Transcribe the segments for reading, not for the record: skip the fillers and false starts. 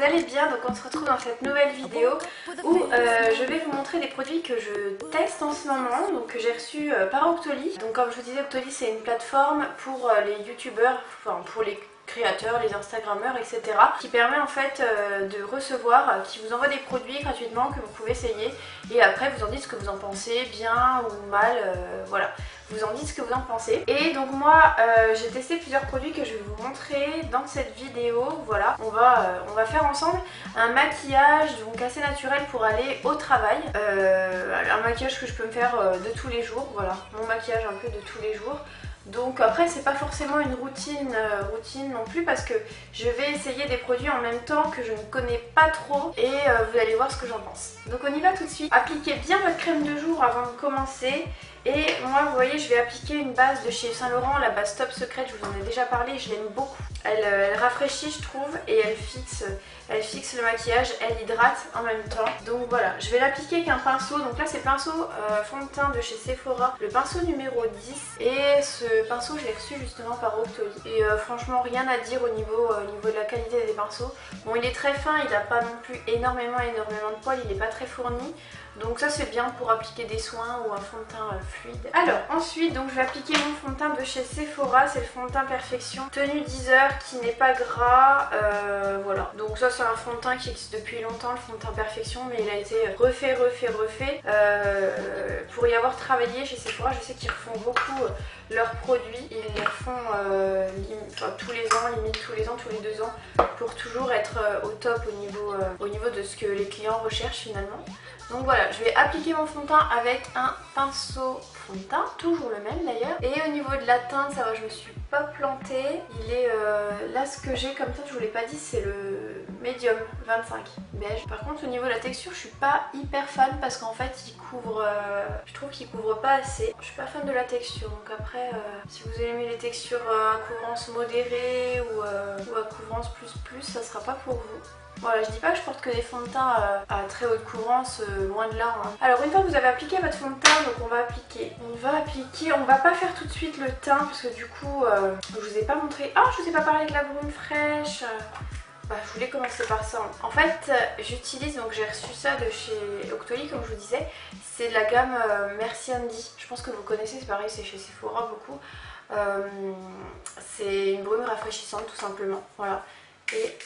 allez bien. Donc on se retrouve dans cette nouvelle vidéo où je vais vous montrer des produits que je teste en ce moment, donc que j'ai reçus par Octoly. Donc comme je vous disais, Octoly c'est une plateforme pour les youtubeurs, enfin pour les créateurs, les instagrammeurs, etc. qui permet en fait de recevoir, qui vous envoie des produits gratuitement que vous pouvez essayer et après vous en dites ce que vous en pensez, bien ou mal, voilà. Vous en dites ce que vous en pensez. Et donc moi j'ai testé plusieurs produits que je vais vous montrer dans cette vidéo. Voilà, on va faire ensemble un maquillage donc assez naturel pour aller au travail. Un maquillage que je peux me faire de tous les jours, voilà, mon maquillage un peu de tous les jours. Donc après c'est pas forcément une routine non plus parce que je vais essayer des produits en même temps que je ne connais pas trop et vous allez voir ce que j'en pense. Donc on y va tout de suite. Appliquez bien votre crème de jour avant de commencer. Et moi vous voyez je vais appliquer une base de chez Saint Laurent, la base Top Secret, je vous en ai déjà parlé, je l'aime beaucoup. Elle rafraîchit je trouve et elle fixe le maquillage, elle hydrate en même temps. Donc voilà, je vais l'appliquer avec un pinceau. Donc là c'est le pinceau fond de teint de chez Sephora, le pinceau numéro 10. Et ce pinceau je l'ai reçu justement par Octoly. Et franchement rien à dire au niveau de la qualité des pinceaux. Bon il est très fin, il n'a pas non plus énormément de poils, il n'est pas très fourni. Donc ça c'est bien pour appliquer des soins ou un fond de teint fluide. Alors ensuite donc je vais appliquer mon fond de teint de chez Sephora, c'est le fond de teint Perfection tenue 10 heures qui n'est pas gras, voilà. Donc ça c'est un fond de teint qui existe depuis longtemps, le fond de teint Perfection, mais il a été refait. Pour y avoir travaillé chez Sephora, je sais qu'ils refont beaucoup leurs produits, ils les refont tous les ans, limite tous les ans, tous les 2 ans, pour toujours être au top au niveau de ce que les clients recherchent finalement. Donc voilà, je vais appliquer mon fond de teint avec un pinceau fond de teint, toujours le même d'ailleurs. Et au niveau de la teinte, ça va, je me suis pas plantée. Il est là, ce que j'ai comme teinte, je vous l'ai pas dit, c'est le Medium 25 beige. Par contre au niveau de la texture, je suis pas hyper fan parce qu'en fait il couvre, je trouve qu'il couvre pas assez. Je suis pas fan de la texture, donc après si vous aimez les textures à couvrance modérée ou à couvrance plus, ça sera pas pour vous. Voilà, je dis pas que je porte que des fonds de teint à très haute couvrance, loin de là. Hein. Alors une fois que vous avez appliqué votre fond de teint, donc on va va pas faire tout de suite le teint parce que du coup, je vous ai pas montré. Ah, je vous ai pas parlé de la brume fraîche. Bah, je voulais commencer par ça. En fait, j'utilise, donc j'ai reçu ça de chez Octoly comme je vous disais. C'est de la gamme Merci Andy. Je pense que vous connaissez, c'est pareil, c'est chez Sephora beaucoup. C'est une brume rafraîchissante tout simplement. Voilà. Et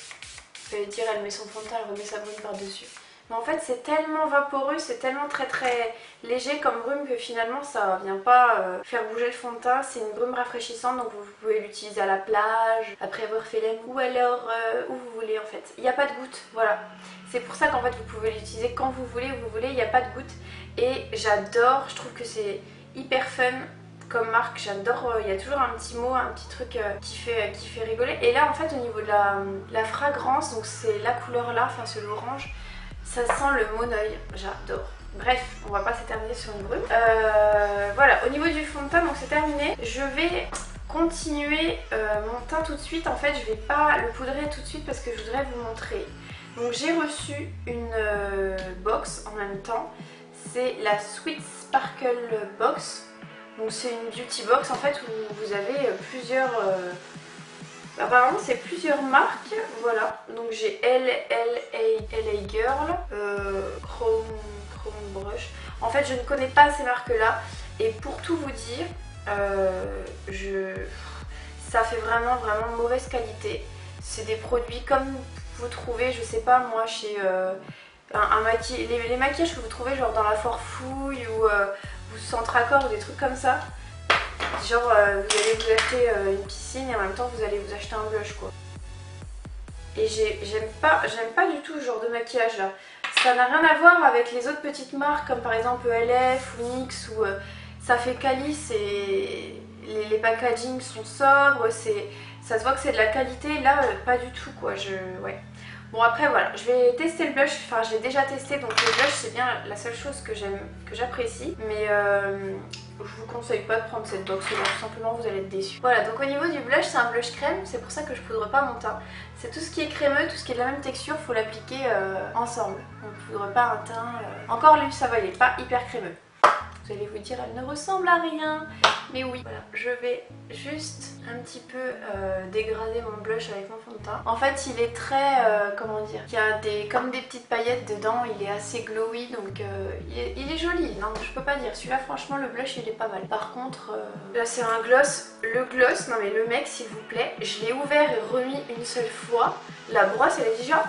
j'allais dire elle met son fond de teint, elle remet sa brume par dessus. Mais en fait c'est tellement vaporeux, c'est tellement très léger comme brume que finalement ça vient pas faire bouger le fond de teint. C'est une brume rafraîchissante donc vous pouvez l'utiliser à la plage, après avoir fait l'aine ou alors où vous voulez en fait. Il n'y a pas de gouttes, voilà. C'est pour ça qu'en fait vous pouvez l'utiliser quand vous voulez, où vous voulez, il n'y a pas de gouttes. Et j'adore, je trouve que c'est hyper fun. Comme marque, j'adore, il y a toujours un petit mot, un petit truc qui fait rigoler. Et là en fait au niveau de la fragrance, donc c'est la couleur là, enfin c'est l'orange, ça sent le Moneuil, j'adore. Bref, on va pas s'éterniser sur une brume. Voilà, au niveau du fond de teint, donc c'est terminé. Je vais continuer mon teint tout de suite. En fait je vais pas le poudrer tout de suite parce que je voudrais vous montrer. Donc j'ai reçu une box en même temps, c'est la Sweet Sparkle Box. Donc c'est une beauty box en fait où vous avez plusieurs... apparemment c'est plusieurs marques, voilà. Donc j'ai LA Girl, Chrome Brush. En fait je ne connais pas ces marques là. Et pour tout vous dire, ça fait vraiment mauvaise qualité. C'est des produits comme vous trouvez, je sais pas moi, chez... les maquillages que vous trouvez genre dans la Forfouille ou... Centre-Accord ou des trucs comme ça, genre vous allez vous acheter une piscine et en même temps vous allez vous acheter un blush quoi. Et j'aime pas du tout ce genre de maquillage là. Ça n'a rien à voir avec les autres petites marques comme par exemple LF ou NYX où ça fait calice et les packaging sont sobres, ça se voit que c'est de la qualité. Là pas du tout quoi, ouais. Bon après voilà, je vais tester le blush, enfin je l'ai déjà testé donc le blush c'est bien la seule chose que j'apprécie. Mais je vous conseille pas de prendre cette box là, tout simplement vous allez être déçus. Voilà, donc au niveau du blush c'est un blush crème, c'est pour ça que je poudre pas mon teint. C'est tout ce qui est crémeux, tout ce qui est de la même texture, faut l'appliquer ensemble. On ne poudre pas un teint, encore lui ça va, il est pas hyper crémeux. Vous allez vous dire elle ne ressemble à rien, mais oui. Voilà, je vais juste un petit peu dégradé mon blush avec mon fond de teint. En fait il est très, comment dire, il y a comme des petites paillettes dedans, il est assez glowy donc il est joli, non je peux pas dire. Celui-là franchement le blush il est pas mal. Par contre là c'est un gloss, non mais le mec s'il vous plaît, je l'ai ouvert et remis une seule fois. La brosse elle est déjà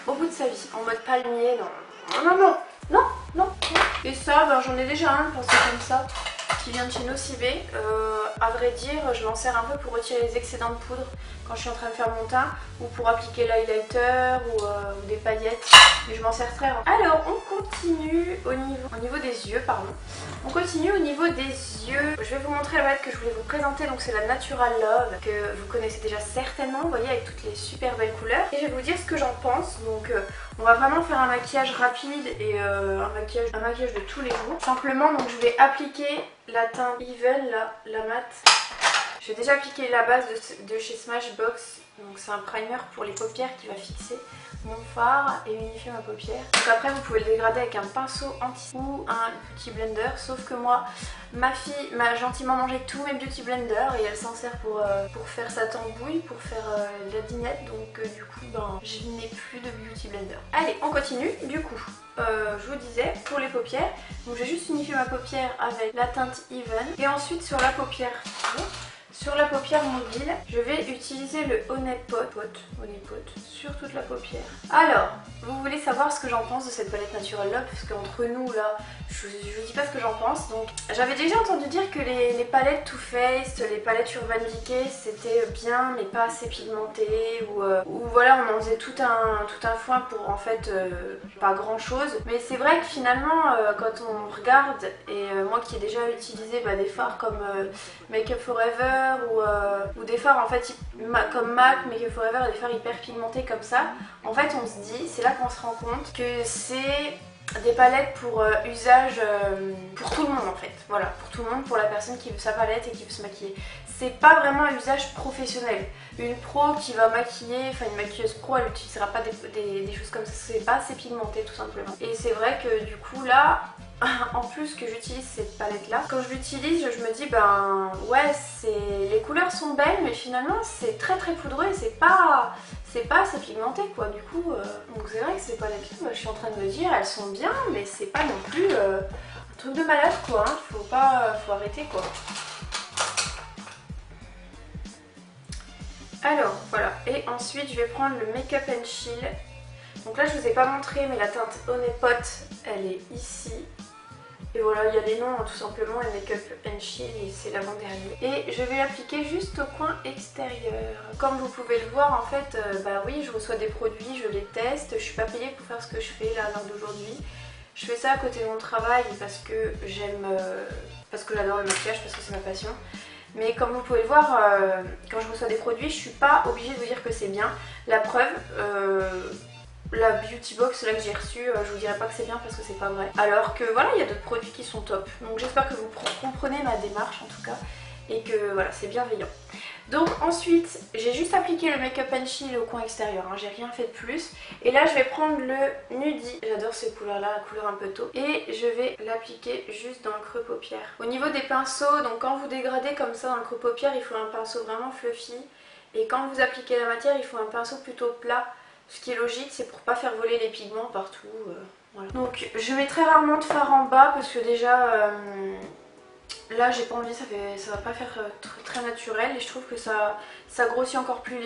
au bout de sa vie, en mode palmier, non. Et ça j'en ai déjà un, parce que comme ça, qui vient de chez Nocibé. À vrai dire, je m'en sers un peu pour retirer les excédents de poudre quand je suis en train de faire mon teint, ou pour appliquer l'highlighter ou des paillettes. Mais je m'en sers très rare. Alors, on continue au niveau des yeux, pardon. On continue au niveau des yeux. Je vais vous montrer la palette que je voulais vous présenter. Donc c'est la Natural Love, que vous connaissez déjà certainement, vous voyez, avec toutes les super belles couleurs. Et je vais vous dire ce que j'en pense. Donc on va vraiment faire un maquillage rapide et un maquillage de tous les jours. Simplement, donc je vais appliquer la teinte Even, là, la mat. J'ai déjà appliqué la base de chez Smashbox. Donc c'est un primer pour les paupières qui va fixer mon fard et unifier ma paupière. Donc après vous pouvez le dégrader avec un pinceau anti ou un beauty blender, sauf que moi ma fille m'a gentiment mangé tous mes beauty blenders et elle s'en sert pour faire sa tambouille, pour faire la dinette, donc du coup je n'ai plus de beauty blender. Allez on continue du coup. Je vous disais pour les paupières, donc j'ai juste unifié ma paupière avec la teinte Even et ensuite sur la paupière mobile, je vais utiliser le Honey Pot sur toute la paupière. Alors, vous voulez savoir ce que j'en pense de cette palette Natural Love, parce qu'entre nous là, je vous dis pas ce que j'en pense. Donc, j'avais déjà entendu dire que les palettes Too Faced, les palettes Urban Decay, c'était bien mais pas assez pigmentées, ou voilà, on en faisait tout un foin pour en fait pas grand chose. Mais c'est vrai que finalement, quand on regarde, et moi qui ai déjà utilisé des fards comme Make Up Forever ou des fards en fait comme MAC, Make Up Forever, des fards hyper pigmentés comme ça, en fait on se dit, c'est là qu'on se rend compte que c'est des palettes pour usage pour tout le monde en fait, voilà, pour tout le monde, pour la personne qui veut sa palette et qui veut se maquiller. C'est pas vraiment un usage professionnel. Une pro qui va maquiller, enfin une maquilleuse pro, elle n'utilisera pas des choses comme ça, c'est pas assez pigmenté tout simplement. Et c'est vrai que du coup là, en plus que j'utilise cette palette là, quand je l'utilise je me dis ouais, les couleurs sont belles mais finalement c'est très poudreux et c'est pas assez pigmenté quoi. Du coup donc c'est vrai que ces palettes là, je suis en train de me dire elles sont bien mais c'est pas non plus un truc de malade quoi, hein. Faut arrêter quoi. Alors voilà, et ensuite je vais prendre le Make Up and Chill. Donc là je vous ai pas montré mais la teinte Honey Pot elle est ici. Et voilà, il y a les noms tout simplement, et Make Up and Chill, c'est l'avant-dernier. Et je vais l'appliquer juste au coin extérieur. Comme vous pouvez le voir en fait, oui, je reçois des produits, je les teste, je suis pas payée pour faire ce que je fais là à l'heure d'aujourd'hui. Je fais ça à côté de mon travail parce que parce que j'adore le maquillage, parce que c'est ma passion. Mais comme vous pouvez le voir, quand je reçois des produits, je suis pas obligée de vous dire que c'est bien. La preuve, la beauty box là que j'ai reçue, je vous dirai pas que c'est bien parce que c'est pas vrai. Alors que voilà, il y a d'autres produits qui sont top. Donc j'espère que vous comprenez ma démarche en tout cas. Et que voilà, c'est bienveillant. Donc ensuite, j'ai juste appliqué le Make Up and Chill au coin extérieur, hein, j'ai rien fait de plus. Et là je vais prendre le Nudie, j'adore ces couleurs là, la couleur un peu taupe. Et je vais l'appliquer juste dans le creux paupière. Au niveau des pinceaux, donc quand vous dégradez comme ça dans le creux paupière, il faut un pinceau vraiment fluffy. Et quand vous appliquez la matière, il faut un pinceau plutôt plat. Ce qui est logique, c'est pour pas faire voler les pigments partout. Voilà. Donc je mets très rarement de fard en bas parce que déjà là j'ai pas envie, ça va pas faire très naturel et je trouve que ça grossit encore plus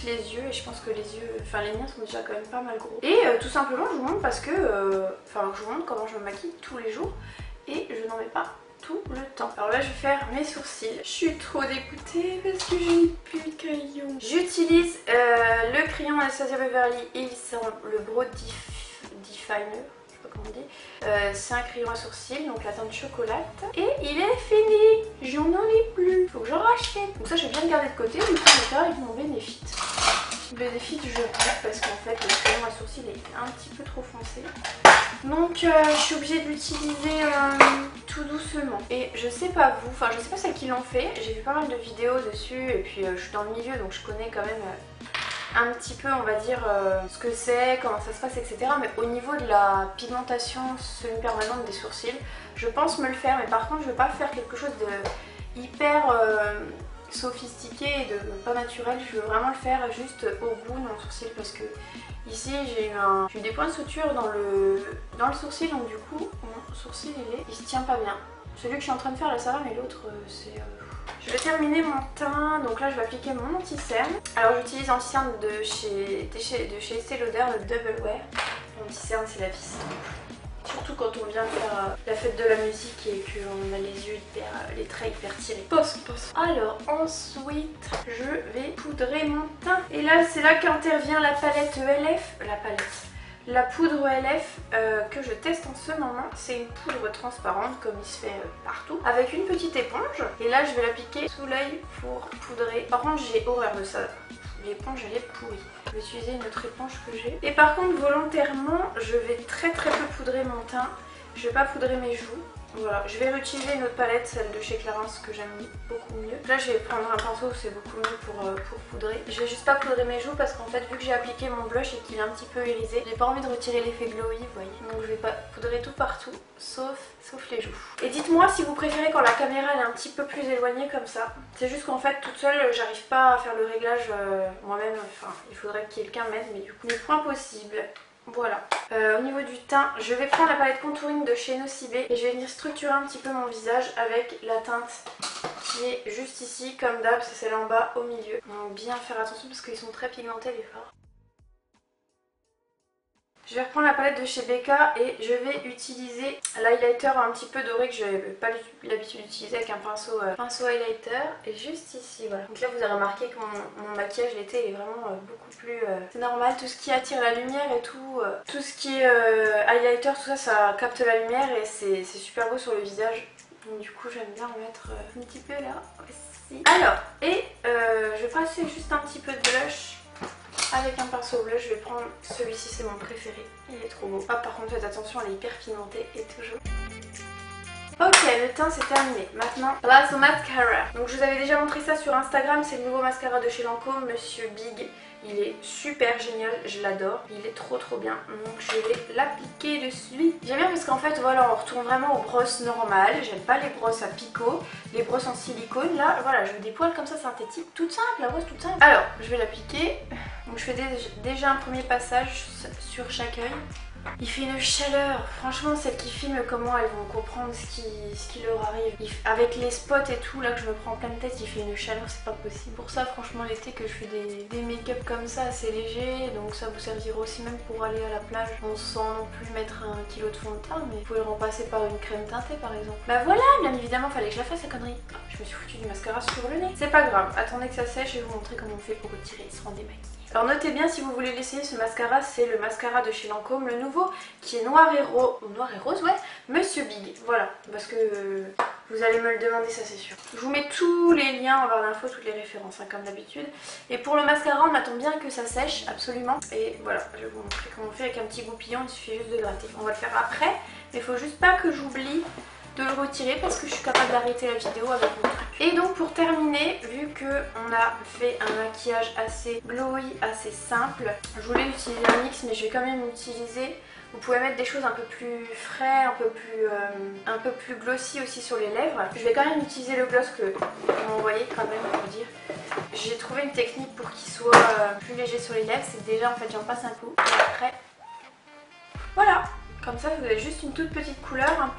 les yeux et je pense que les yeux, enfin les miens sont déjà quand même pas mal gros. Et tout simplement je vous montre parce que, je vous montre comment je me maquille tous les jours et je n'en mets pas tout le temps. Alors là je vais faire mes sourcils. Je suis trop dégoûtée parce que je n'ai plus de crayon. J'utilise le crayon Anastasia Beverly Hills, le Brow Definer. Comment on dit. C'est un crayon à sourcils, donc la teinte chocolat. Et il est fini, j'en ai plus, faut que j'en rachète. Donc ça je vais bien le garder de côté, du coup je vais faire avec mon Benefit. Benefit je coupe parce qu'en fait le crayon à sourcils est un petit peu trop foncé. Donc je suis obligée de l'utiliser tout doucement. Et je sais pas vous, enfin je sais pas celles qui l'ont fait, j'ai vu pas mal de vidéos dessus et puis je suis dans le milieu donc je connais quand même un petit peu on va dire ce que c'est, comment ça se passe etc. Mais au niveau de la pigmentation semi-permanente des sourcils, je pense me le faire mais par contre je veux pas faire quelque chose de hyper sophistiqué et de pas naturel. Je veux vraiment le faire juste au bout de mon sourcil parce que ici j'ai eu des points de suture dans le sourcil, donc du coup mon sourcil il se tient pas bien. Celui que je suis en train de faire là ça va, mais l'autre c'est... Je vais terminer mon teint, donc là je vais appliquer mon anti-cerne. Alors j'utilise l'anti-cerne de chez Estée Lauder, le Double Wear. L'anti-cerne c'est la vie. Surtout quand on vient faire la fête de la musique et qu'on a les yeux hyper, les traits hyper tirés. Posse. Alors ensuite, je vais poudrer mon teint. Et là, c'est là qu'intervient la palette ELF. La poudre ELF que je teste en ce moment. C'est une poudre transparente comme il se fait partout. Avec une petite éponge. Et là, je vais l'appliquer sous l'œil pour poudrer. Par contre, j'ai horreur de ça. L'éponge elle est pourrie. Je vais utiliser une autre éponge que j'ai. Et par contre volontairement je vais très peu poudrer mon teint. Je vais pas poudrer mes joues. Voilà, je vais réutiliser une autre palette, celle de chez Clarins que j'aime beaucoup mieux. Là je vais prendre un pinceau, c'est beaucoup mieux pour poudrer. Je vais juste pas poudrer mes joues parce qu'en fait vu que j'ai appliqué mon blush et qu'il est un petit peu irisé, j'ai pas envie de retirer l'effet glowy, vous voyez. Donc je vais pas poudrer tout partout, sauf les joues. Et dites-moi si vous préférez quand la caméra elle est un petit peu plus éloignée comme ça. C'est juste qu'en fait toute seule j'arrive pas à faire le réglage moi-même, enfin il faudrait que quelqu'un m'aide, mais du coup le point possible. Voilà. Au niveau du teint, je vais prendre la palette contouring de chez Nocibé et je vais venir structurer un petit peu mon visage avec la teinte qui est juste ici, comme d'hab, c'est celle en bas au milieu. Donc bien faire attention parce qu'ils sont très pigmentés les fards. Je vais reprendre la palette de chez Becca et je vais utiliser l'highlighter un petit peu doré que je n'avais pas l'habitude d'utiliser avec un pinceau highlighter. Et juste ici, voilà. Donc là vous avez remarqué que mon maquillage l'été est vraiment beaucoup plus... C'est normal, tout ce qui attire la lumière et tout ce qui est highlighter, tout ça, ça capte la lumière et c'est super beau sur le visage. Donc du coup j'aime bien en mettre un petit peu là aussi. Alors, et je vais passer juste un petit peu de blush. Avec un pinceau bleu, je vais prendre celui-ci, c'est mon préféré. Il est trop beau. Ah, par contre, faites attention, elle est hyper pigmentée et toujours. Ok, le teint c'est terminé. Maintenant, place au mascara. Donc je vous avais déjà montré ça sur Instagram, c'est le nouveau mascara de chez Lancôme, Monsieur Big. Il est super génial, je l'adore, il est trop bien, donc je vais l'appliquer dessus. J'aime bien parce qu'en fait voilà, on retourne vraiment aux brosses normales, j'aime pas les brosses à picot, les brosses en silicone, là voilà, je veux des poils comme ça synthétiques, toute simple, la brosse toute simple. Alors, je vais l'appliquer, donc je fais déjà un premier passage sur chaque œil. Il fait une chaleur, franchement celles qui filment comment elles vont comprendre ce qui leur arrive. Avec les spots et tout là que je me prends en pleine tête, il fait une chaleur, c'est pas possible. Pour ça franchement l'été que je fais des make-up comme ça assez légers, donc ça vous servira aussi même pour aller à la plage sans non plus mettre un kilo de fond de teint, mais vous pouvez le remplacer par une crème teintée par exemple. Bah voilà, bien évidemment fallait que je la fasse la connerie. Je me suis foutu du mascara sur le nez. C'est pas grave, attendez que ça sèche, je vais vous montrer comment on fait pour retirer, il se rend démaquillé. Alors notez bien si vous voulez l'essayer, ce mascara c'est le mascara de chez Lancôme, le nouveau qui est noir et rose, ouais, Monsieur Big, voilà, parce que vous allez me le demander, ça c'est sûr. Je vous mets tous les liens en barre d'infos, toutes les références hein, comme d'habitude. Et pour le mascara on attend bien que ça sèche, absolument. Et voilà, je vais vous montrer comment on fait avec un petit goupillon, il suffit juste de gratter. On va le faire après, mais il faut juste pas que j'oublie de le retirer parce que je suis capable d'arrêter la vidéo avec mon truc. Et donc pour terminer, vu qu'on a fait un maquillage assez glowy, assez simple, je voulais utiliser un mix mais je vais quand même utiliser, vous pouvez mettre des choses un peu plus frais, un peu plus glossy aussi sur les lèvres. Je vais quand même utiliser le gloss que vous m'envoyez quand même pour dire. J'ai trouvé une technique pour qu'il soit plus léger sur les lèvres, c'est déjà en fait j'en passe un coup et après voilà. Comme ça vous avez juste une toute petite couleur un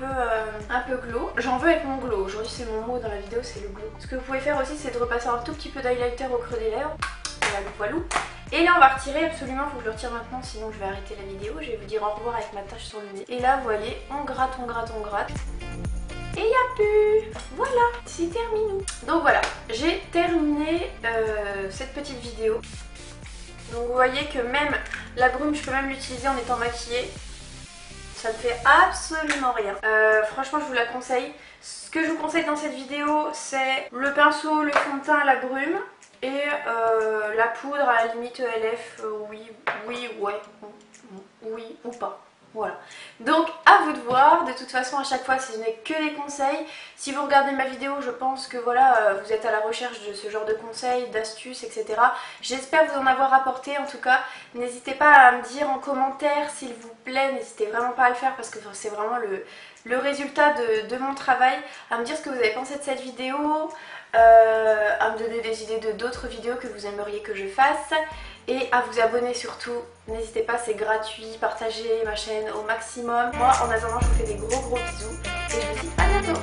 peu glow. J'en veux avec mon glow, aujourd'hui c'est mon mot dans la vidéo, c'est le glow. Ce que vous pouvez faire aussi c'est de repasser un tout petit peu d'highlighter au creux des lèvres. Voilà le voilou. Et là on va retirer absolument, il faut que je le retire maintenant sinon je vais arrêter la vidéo. Je vais vous dire au revoir avec ma tache sur le nez. Et là vous voyez, on gratte. Et il n'y a plus. Voilà, c'est terminé. Donc voilà, j'ai terminé cette petite vidéo. Donc vous voyez que même la brume je peux même l'utiliser en étant maquillée. Ça ne fait absolument rien. Franchement je vous la conseille. Ce que je vous conseille dans cette vidéo c'est le pinceau, le fond de teint, la brume et la poudre à la limite ELF, oui ou pas. Voilà. Donc à vous de voir, de toute façon à chaque fois ce n'est que des conseils. Si vous regardez ma vidéo je pense que voilà vous êtes à la recherche de ce genre de conseils, d'astuces, etc. J'espère vous en avoir apporté en tout cas. N'hésitez pas à me dire en commentaire s'il vous plaît, n'hésitez vraiment pas à le faire parce que c'est vraiment le résultat de mon travail. À me dire ce que vous avez pensé de cette vidéo. à me donner des idées de d'autres vidéos que vous aimeriez que je fasse et à vous abonner surtout. N'hésitez pas, c'est gratuit, partagez ma chaîne au maximum. Moi en attendant je vous fais des gros bisous et je vous dis à bientôt.